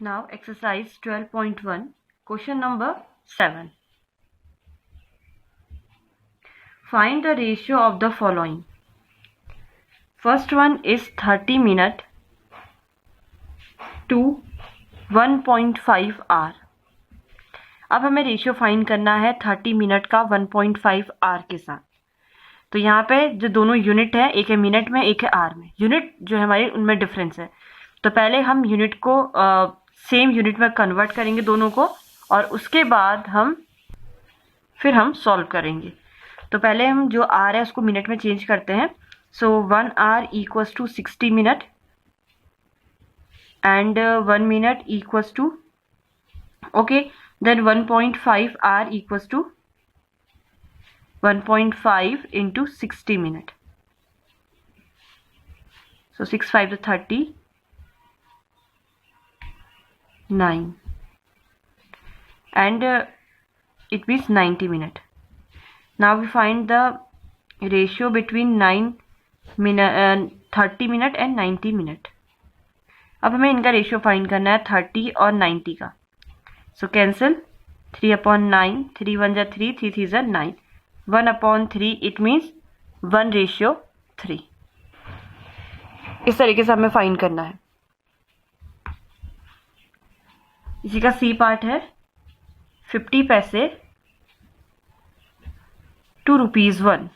Now exercise 12.1, question number 7. Find the ratio of the following. First one is 30 minute to 1.5 hour. अब हमें ratio find करना है 30 minute का 1.5 our के साथ। तो यहाँ पे जो दोनों यूनिट है, एक है मिनट में एक है आवर में। यूनिट जो है हमारी उनमें डिफरेंस है। तो पहले हम यूनिट को सेम यूनिट में कन्वर्ट करेंगे दोनों को, और उसके बाद फिर हम सॉल्व करेंगे। तो पहले हम जो आवर है उसको मिनट में चेंज करते हैं। So 1 hour equals to 60 minute and 1 minute equals to then 1.5 hour equals to 1.5 into 60 minute. So 6 5 to 30, 9, and it means 90 minute. Now we find the ratio between 30 minute and 90 minute. अब हमें इनका ratio find करना है 30 और 90 का। So cancel 3/9, 3 1 जा 3, 3 3 जा 9, 1/3, it means 1:3। इस तरीके से हमें फाइंड करना है। इसी का सी पार्ट है 50 पैसे to ₹1।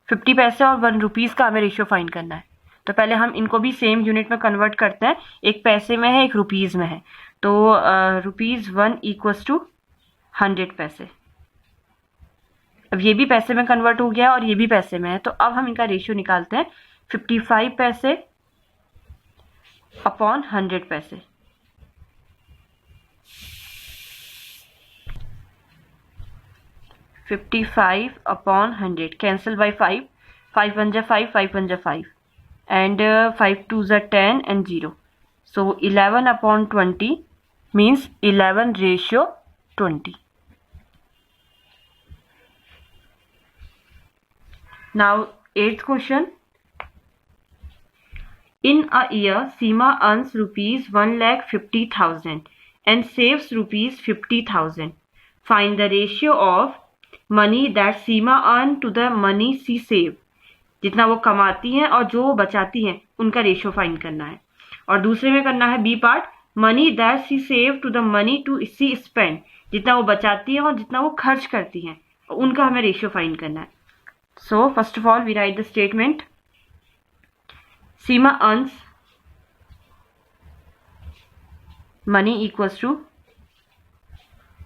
50 पैसे और 1 रुपीज़ का हमें रेशियो फाइंड करना है। तो पहले हम इनको भी सेम यूनिट में कन्वर्ट करते हैं। एक पैसे में है, एक रुपीज़ में है। तो ₹1 इक्वल्स टू 100 पैसे। अब ये भी पैसे में कन्वर्ट हो गया और ये भी पैसे में है। तो अब हम इनका रेशियो निकालते हैं 55 पैसे अपॉन 100 पैसे। (55/100) कैंसिल बाय 5, 5 1 जा 5, 5 1 जा 5, and 5 2 जा 10 and 0. So 11/20 means 11:20. Now 8th question. In a year, Seema earns ₹1,50,000 and saves ₹50,000. Find the ratio of money that Seema earned to the money she saved. जितना वो कमाती हैं और जो वो बचाती हैं उनका रेशियो फाइंड करना है। और दूसरे में करना है B part, money that she save to the money to she spend. जितना वो बचाती है और जितना वो खर्च करती हैं उनका हमें रेशियो फाइंड करना है। So first of all we write the statement. Seema earns money equals to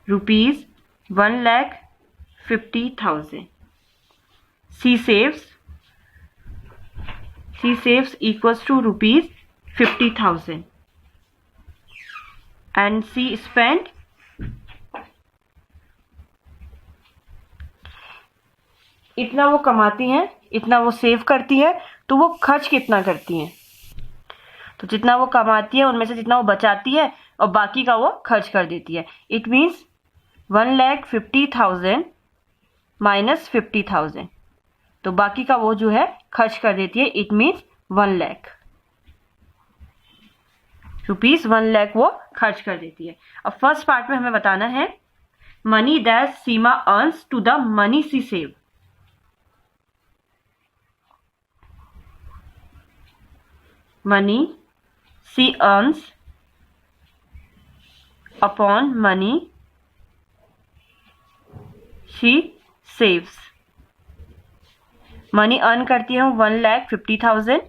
₹1,50,000। She saves equals to ₹50,000 and she spent इतना वो कमाती हैं, इतना वो सेव करती है, तो वो खर्च कितना करती हैं। तो जितना वो कमाती है उनमें से जितना वो बचाती है और बाकी का वो खर्च कर देती है। इट मीन्स 1,50,000 माइनस 50,000, तो बाकी का वो जो है खर्च कर देती है। It means 1 lakh rupees, 1 lakh वो खर्च कर देती है। अब फर्स्ट पार्ट में हमें बताना है money that Seema earns to the money she save. Money she earns upon money she saves. Money earn करती है वो 1,50,000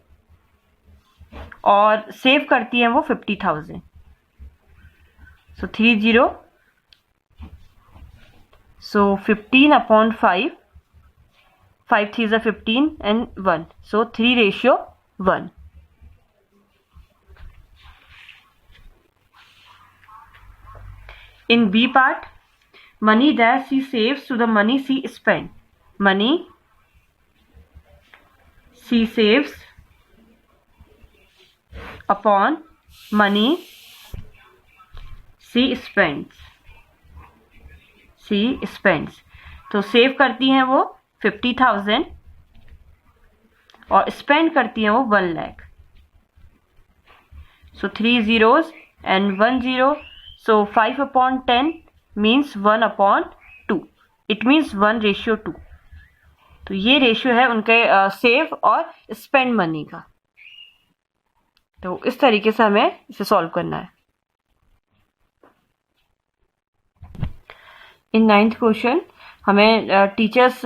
और सेव करती है वो 50,000। सो 30, सो 15/5, 5 3 is 15 and 1, so 3:1. In B part, money that she saves to the money she spent. Money she saves upon money she spends. तो save करती हैं वो 50,000 और स्पेंड करती हैं वो 1 लाख। सो 3 zeros, and 1 0. So 5/10 means 1/2. It means 1:2. तो ये रेशियो है उनके सेव और स्पेंड मनी का। तो इस तरीके से हमें इसे सॉल्व करना है। इन 9th क्वेश्चन हमें teachers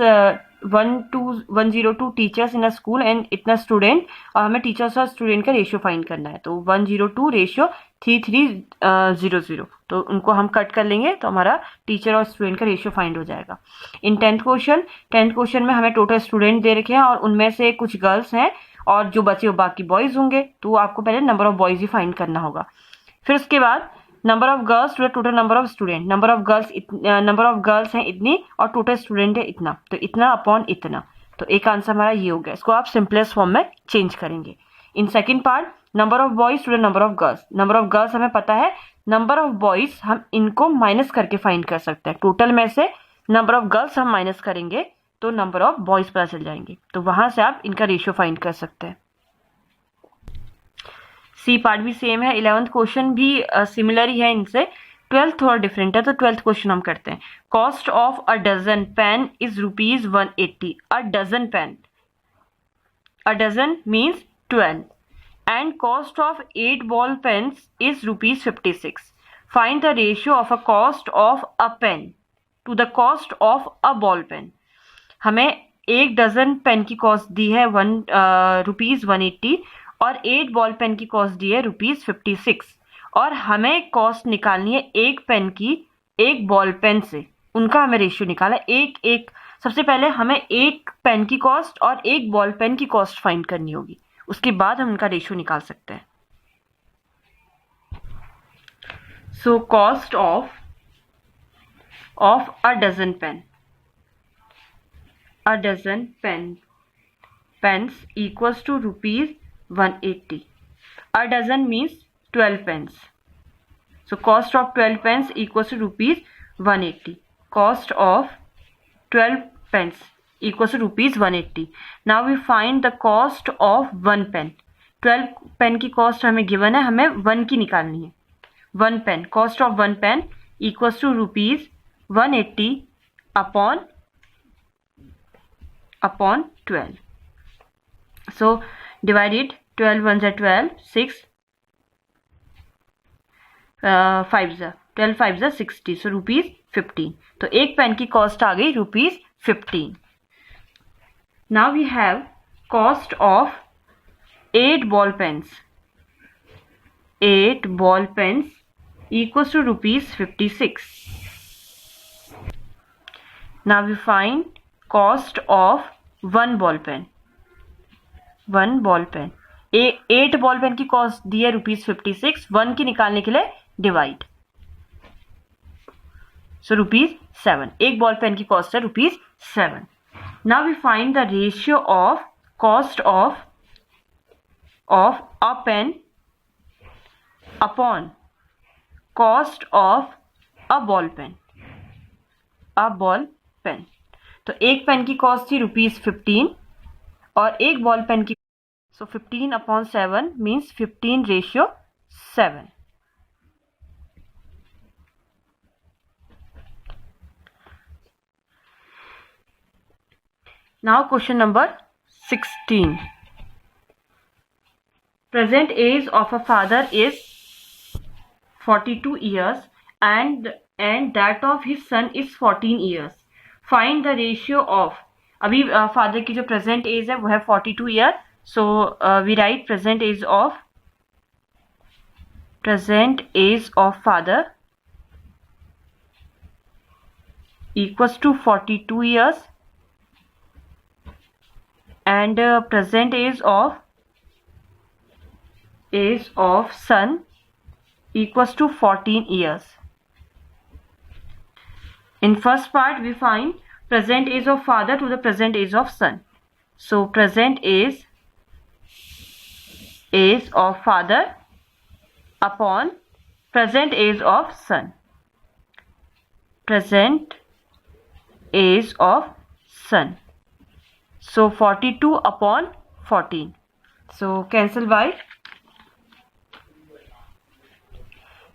102 teachers in a school and इतना स्टूडेंट, और हमें टीचर्स और स्टूडेंट का रेशियो फाइंड करना है। तो 102 रेशियो 3300, तो उनको हम कट कर लेंगे तो हमारा टीचर और स्टूडेंट का रेशियो फाइंड हो जाएगा। इन 10th क्वेश्चन में हमें टोटल स्टूडेंट दे रखे हैं और उनमें से कुछ गर्ल्स हैं और जो बचे वो बाकी बॉयज होंगे, तो आपको पहले नंबर ऑफ बॉयज ही फाइंड करना होगा। फिर उसके बाद number of girls to total number of student, number of girls हैं इतनी और टोटल स्टूडेंट है इतना, तो इतना अपॉन इतना। तो एक आंसर हमारा ये हो गया। इसको आप सिंपलेस्ट फॉर्म में चेंज करेंगे। In second part number of boys to number of girls, number of girls हमें पता है, नंबर ऑफ बॉयज हम इनको माइनस करके फाइंड कर सकते हैं। टोटल में से नंबर ऑफ गर्ल्स हम माइनस करेंगे तो नंबर ऑफ बॉयज पता चल जाएंगे, तो वहां से आप इनका रेशियो फाइंड कर सकते हैं। सी पार्ट भी सेम है। 11th क्वेश्चन भी सिमिलर ही है इनसे। 12th थोड़ा डिफरेंट है, तो 12th क्वेश्चन हम करते हैं। Cost of a dozen pen is ₹180। A dozen pen, a dozen means 12, and cost of 8 ball pens is ₹56। Find the ratio of a cost of a pen to the cost of a ball pen. हमें एक dozen pen की cost दी है ₹180 और 8 ball pen की cost दी है ₹56, और हमें कॉस्ट निकालनी है एक पेन की एक बॉल पेन से। उनका हमें रेशियो निकाला एक सबसे पहले हमें एक पेन की कॉस्ट और एक बॉल पेन की कॉस्ट फाइंड करनी होगी, उसके बाद हम उनका रेशियो निकाल सकते हैं। So cost of a dozen pen, a dozen pens equals to ₹180. A dozen means 12 pens. So cost of 12 pens equals to ₹180. Cost of 12 pens equals to ₹180. Now we find the cost of 1 pen. 12 pen की cost हमें given है, हमें 1 की निकालनी है। 1 pen, cost of 1 pen equals to ₹180 upon 12. So divide it, 12 ones are 12, 6 5s are 12 5s are 60, so ₹15। तो एक pen की कॉस्ट आ गई ₹15। Now we have cost of 8 ball pens. 8 ball pens equals to ₹56. Now we find cost of 1 ball pen. 1 ball pen, 8 ball pen की cost दी है ₹56, 1 की निकालने के लिए डिवाइड, सो ₹7। एक बॉल पेन की कॉस्ट है ₹7। Now we find the ratio of cost of a pen upon cost of a ball pen. A ball pen, तो एक पेन की कॉस्ट थी ₹15 और एक बॉल पेन की, सो 15/7 means 15:7। Now question number 16. Present age of a father is 42 years and that of his son is 14 years. Find the ratio of, अभी father की जो प्रेजेंट एज है वो है 42 year, so we write present age of father equals to 42 years and present age of son equals to 14 years. In first part we find present age of father to the present age of son. So present age of father upon present age of son. Present age of son. So 42 upon 14. So cancel by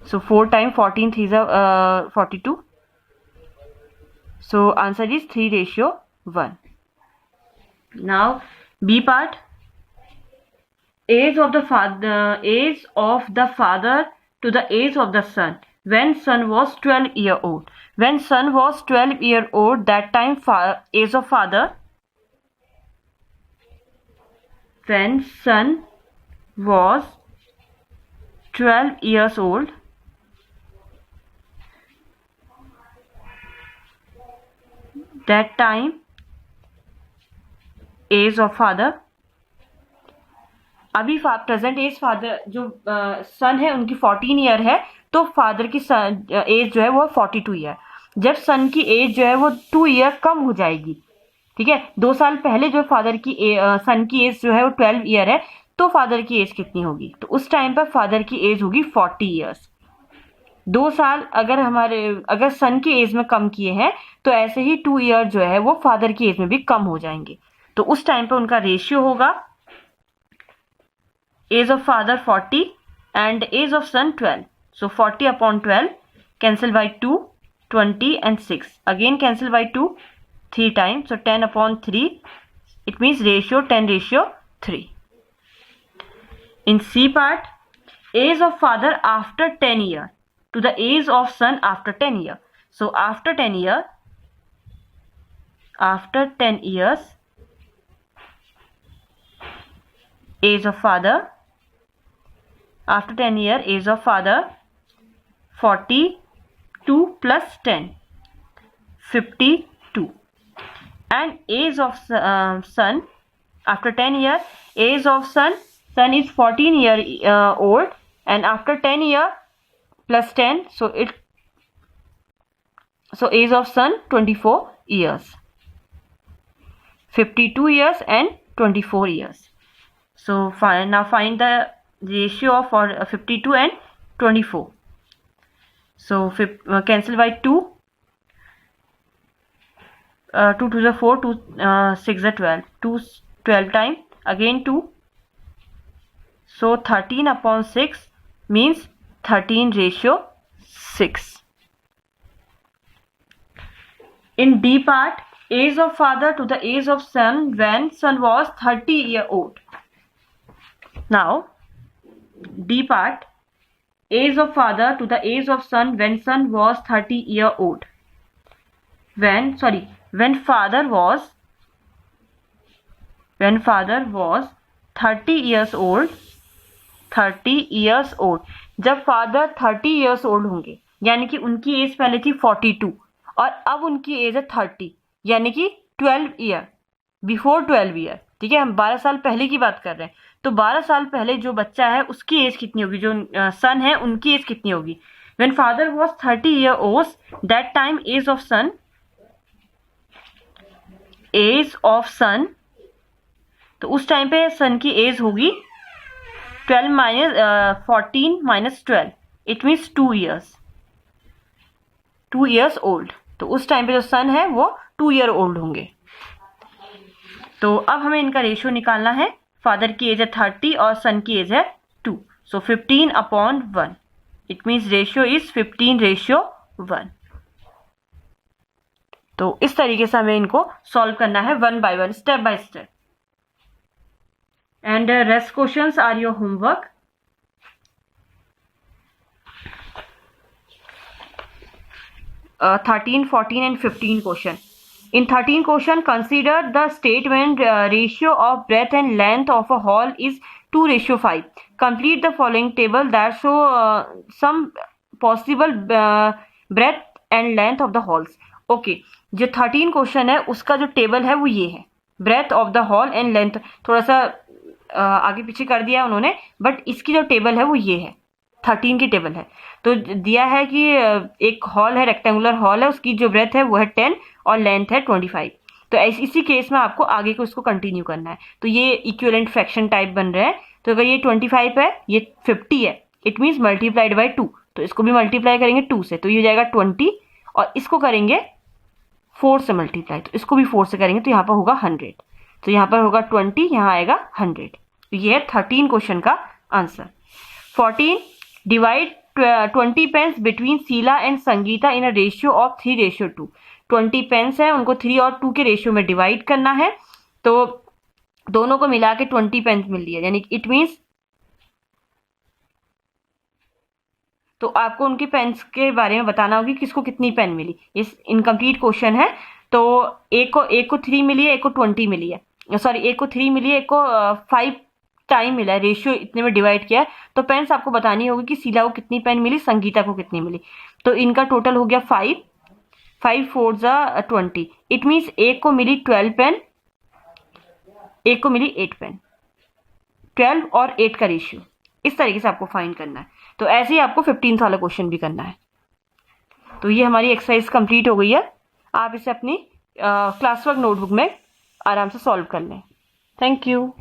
So 4 times 14 3 is 42. So answer is 3:1. Now B part. Age of the father to the age of the son when son was 12-year old. When son was 12-year old, that time age of father. When son was 12 years old, that time age of father. अभी present as father जो सन है उनकी 14 year है, तो father की as जो है वो 42 ईयर. जब सन की एज जो है वो 2 ईयर कम हो जाएगी, ठीक है, 2 साल पहले जो फादर की सन की एज जो है वो 12 ईयर है, तो फादर की एज कितनी होगी? तो उस टाइम पर फादर की एज होगी 40 ईयर्स. 2 साल अगर सन की एज में कम किए हैं, तो ऐसे ही 2 ईयर जो है वो फादर की एज में भी कम हो जाएंगे. तो उस टाइम पर उनका रेशियो होगा age of father 40 and age of son 12. So 40 upon 12 cancel by 2, 20 and 6. Again cancel by 2 3 times. So 10 upon 3. It means ratio 10:3. In C part, age of father after 10 year to the age of son after 10 year. So after 10 years, age of father. After 10 years, age of father 42 plus 10, 52. And age of son after 10 years, age of son is 14 year old, and after 10 year plus 10, so age of son 24 years, 52 years and 24 years. So now find the ratio of 52 and 24. So cancel by 2. 2 to the 4, 2 6 the 12. 2 12 times. Again 2. So 13 upon 6 means 13:6. In D part, age of father to the age of son when son was 30 year old. Now D part, age of father to the age of son when son was 30 year old. When father was 30 years old. 30 years old. जब father 30 years old होंगे, यानी कि उनकी as पहले थी 42 और अब उनकी एज है 30, यानी कि 12 ईयर बिफोर 12 ईयर. ठीक है, हम 12 साल पहले की बात कर रहे हैं. तो 12 साल पहले जो बच्चा है उसकी एज कितनी होगी, जो सन है उनकी एज कितनी होगी? When father was 30 year old, that time age of son, तो उस टाइम पे सन की एज होगी 14 minus 12, it means 2 years old. तो उस टाइम पे जो सन है वो 2 year old होंगे. तो अब हमें इनका रेशियो निकालना है. फादर की एज है 30 और सन की एज है 2. सो 15 upon 1. It means ratio is 15:1. तो इस तरीके से हमें इनको सॉल्व करना है 1 by 1, step by step. And rest questions are your homework. uh, 13, 14 and 15 question. In 13 question, consider the statement ratio of breadth and length of a hall is 2:5. Complete the following table that show some possible breadth and length of the halls. Okay, जो 13 question है उसका जो table है वो ये है. Breadth of the hall and length थोड़ा सा आगे पीछे कर दिया उन्होंने, बट इसकी जो टेबल है वो ये है, 13 की टेबल है. तो दिया है कि एक हॉल है, रेक्टेंगुलर हॉल है, उसकी जो ब्रेथ है वो है 10 और लेंथ है 25. तो इसी केस में आपको आगे को इसको कंटिन्यू करना है. तो ये इक्विवेलेंट फ्रैक्शन टाइप बन रहे हैं. तो अगर ये 25 है, ये 50 है, इट मीन्स मल्टीप्लाइड बाय 2. तो इसको भी मल्टीप्लाई करेंगे 2 से, तो ये हो जाएगा 20 और इसको करेंगे 4 से मल्टीप्लाई, तो इसको भी 4 से करेंगे तो यहाँ पर होगा 100. तो यहाँ पर होगा 20, यहाँ आएगा 100. तो ये है 13 क्वेश्चन का answer. 14 divide 20 pens between Sheela and Sangeeta in a ratio of 3:2। 20 pens है, उनको 3 और 2 के रेशियो में डिवाइड करना है, तो दोनों को मिला के 20 पेन्स मिल रही है, यानी इट मीन्स, तो आपको उनके पेन्स के बारे में बताना होगी किसको कितनी पेन मिली। इस इनकम्प्लीट क्वेश्चन है, तो एक को 3 मिली है, एक को 20 मिली है, सॉरी एक को 3 मिली है, एक को 5 टाइम मिला है, रेशियो इतने में डिवाइड किया है, तो पेन्स आपको बतानी होगी कि शीला को कितनी पेन मिली, संगीता को कितनी मिली। तो इनका टोटल हो गया 5, 5 4 जा 20, इट मीन्स एक को मिली 12 पेन, एक को मिली 8 पेन, 12 और 8 का रेशियो, इस तरीके से आपको फाइंड करना है। तो ऐसे ही आपको 15th वाला क्वेश्चन भी करना है। तो ये हमारी एक्सरसाइज कंप्लीट हो गई है, आप इसे अपनी क्लास वर्क नोटबुक में आराम से सॉल्व कर लें। Thank you.